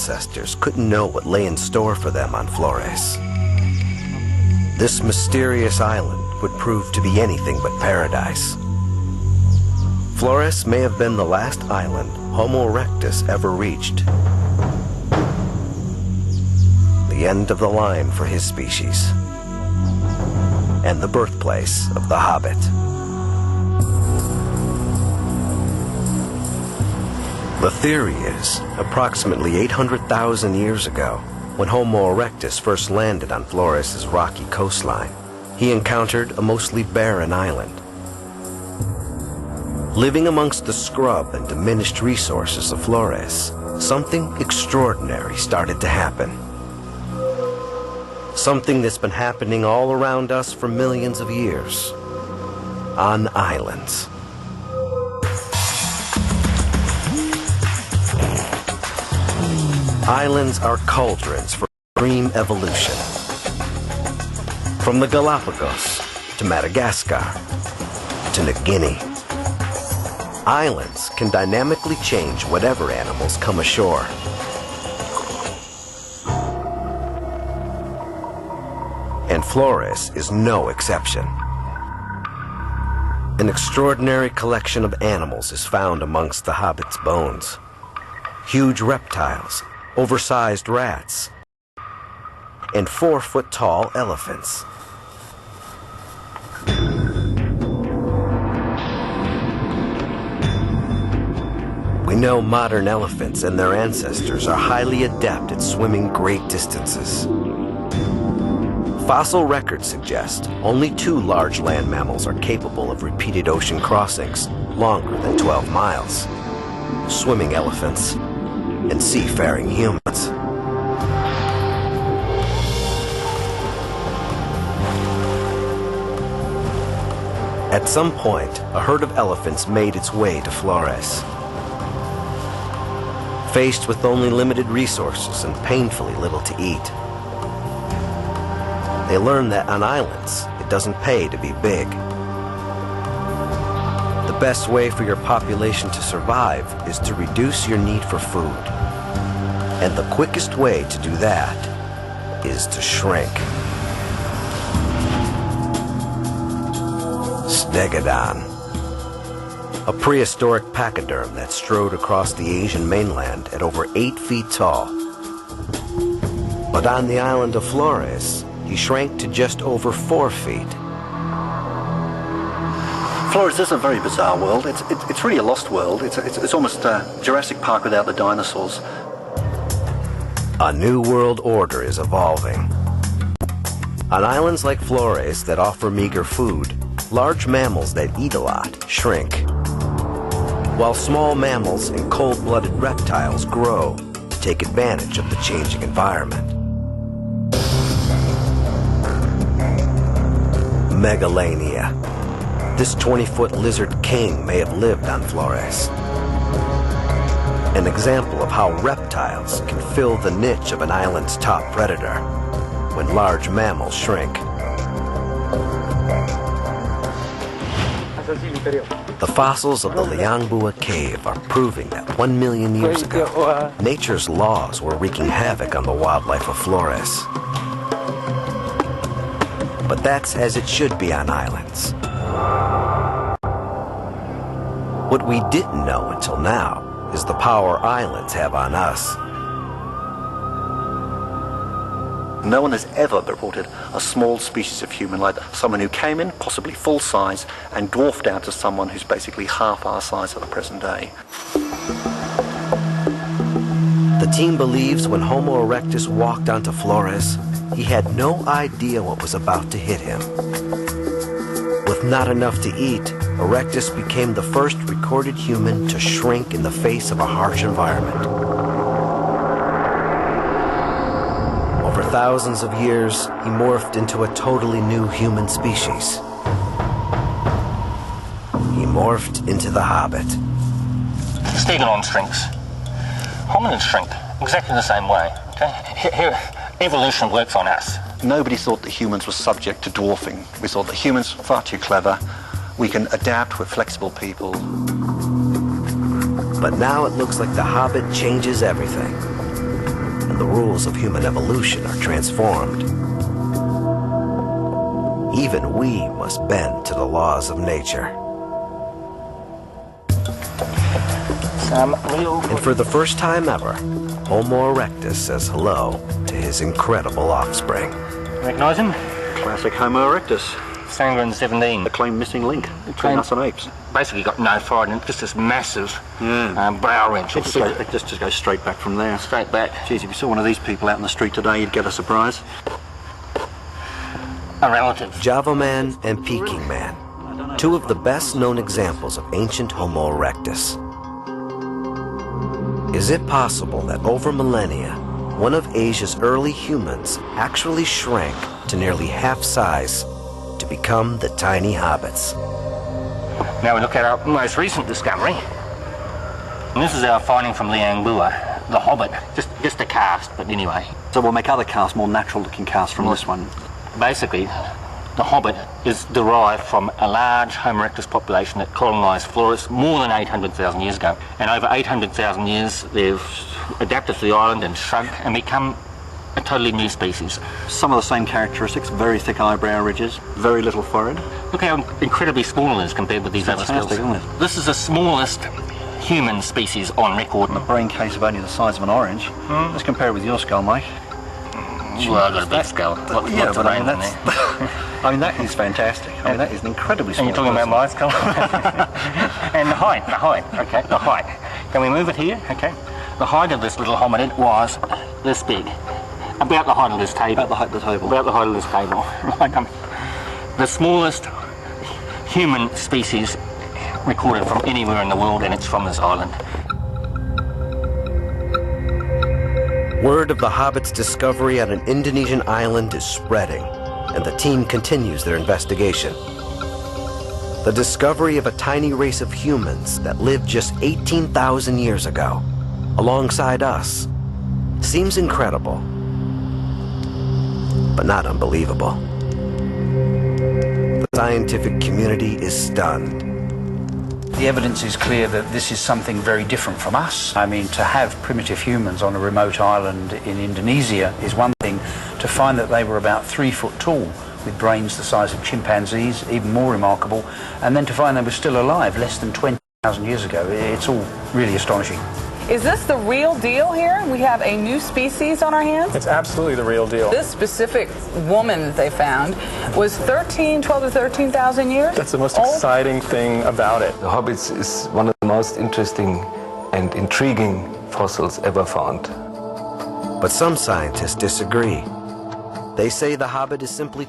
ancestors couldn't know what lay in store for them on Flores. This mysterious island would prove to be anything but paradise. Flores may have been the last island Homo erectus ever reached. The end of the line for his species, and the birthplace of the Hobbit. The theory is, approximately 800,000 years ago, when Homo erectus first landed on Flores' rocky coastline, he encountered a mostly barren island. Living amongst the scrub and diminished resources of Flores, something extraordinary started to happen. Something that's been happening all around us for millions of years. On islands. Islands are cauldrons for extreme evolution. From the Galapagos to Madagascar to New Guinea, islands can dynamically change whatever animals come ashore. And Flores is no exception. An extraordinary collection of animals is found amongst the Hobbit's bones. Huge reptiles, oversized rats, and 4-foot-tall elephants. We know modern elephants and their ancestors are highly adept at swimming great distances. Fossil records suggest only 2 large land mammals are capable of repeated ocean crossings longer than 12 miles: swimming elephants and seafaring humans. At some point, a herd of elephants made its way to Flores. Faced with only limited resources and painfully little to eat, they learned that on islands, it doesn't pay to be big. The best way for your population to survive is to reduce your need for food. And the quickest way to do that is to shrink. Stegodon, a prehistoric pachyderm that strode across the Asian mainland at over 8 feet tall. But on the island of Flores, he shrank to just over 4 feet. Flores is a very bizarre world. It's really a lost world. It's almost Jurassic Park without the dinosaurs. A new world order is evolving. On islands like Flores that offer meager food, large mammals that eat a lot shrink, while small mammals and cold-blooded reptiles grow to take advantage of the changing environment. Megalania. This 20-foot lizard king may have lived on Flores. An example of how reptiles can fill the niche of an island's top predator when large mammals shrink. The fossils of the Liangbua cave are proving that 1 million years ago, nature's laws were wreaking havoc on the wildlife of Flores. But that's as it should be on islands. What we didn't know until now is the power islands have on us. No one has ever reported a small species of human, like someone who came in, possibly full size, and dwarfed out to someone who's basically half our size at the present day. The team believes when Homo erectus walked onto Flores, he had no idea what was about to hit him. With not enough to eat, Erectus became the first recorded human to shrink in the face of a harsh environment. Over thousands of years, he morphed into a totally new human species. He morphed into the Hobbit. Stegodon shrinks. Hominids shrink exactly the same way. Okay? Here, evolution works on us. Nobody thought that humans were subject to dwarfing. We thought that humans were far too clever. We can adapt, we're flexible people. But now it looks like the Hobbit changes everything. rules of human evolution are transformed. Even we must bend to the laws of nature. And for the first time ever, Homo erectus says hello to his incredible offspring. Recognise him? Classic Homo erectus. Sangren 17. The claimed missing link between us and apes. Basically got no forehead and just this massive brow ridge. It just goes straight back from there. Straight back. Geez, if you saw one of these people out in the street today, you'd get a surprise. A relative. Java Man and Peking Man, two of the best known examples of ancient Homo erectus. Is it possible that over millennia, one of Asia's early humans actually shrank to nearly half size to become the tiny hobbits? Now we look at our most recent discovery. And this is our finding from Liangbua, the Hobbit. Just a cast, but anyway. So we'll make other casts more natural looking casts from this one. Basically, the Hobbit is derived from a large Homo erectus population that colonised Flores more than 800,000 years ago. And over 800,000 years, they've adapted to the island and shrunk and become a totally new species. Some of the same characteristics, very thick eyebrow ridges, very little forehead. Look how incredibly small it is compared with these other Fantastic, skills. isn't it? This is the smallest human species on record. A brain case of only the size of an orange. Let's compare it with your skull, Mike. Well, I've got a big skull. Lots of brains in there. I mean, that is fantastic. I mean, that is an incredibly small And you're talking about my skull? And the height, okay, the height. Can we move it here? Okay. The height of this little hominid was this big. About the height of this table. About the height of the table. About the height of this table. Right. The smallest human species recorded from anywhere in the world, and it's from this island. Word of the Hobbit's discovery on an Indonesian island is spreading, and the team continues their investigation. The discovery of a tiny race of humans that lived just 18,000 years ago, alongside us, seems incredible, but not unbelievable. The scientific community is stunned. The evidence is clear that this is something very different from us. I mean, to have primitive humans on a remote island in Indonesia is one thing. To find that they were about 3 foot tall, with brains the size of chimpanzees, even more remarkable, and then to find they were still alive less than 20,000 years ago, it's all really astonishing. Is this the real deal here? We have a new species on our hands? It's absolutely the real deal. This specific woman that they found was 12 to 13,000 years That's the most old? exciting thing about it. The hobbits is one of the most interesting and intriguing fossils ever found. But some scientists disagree. They say the Hobbit is simply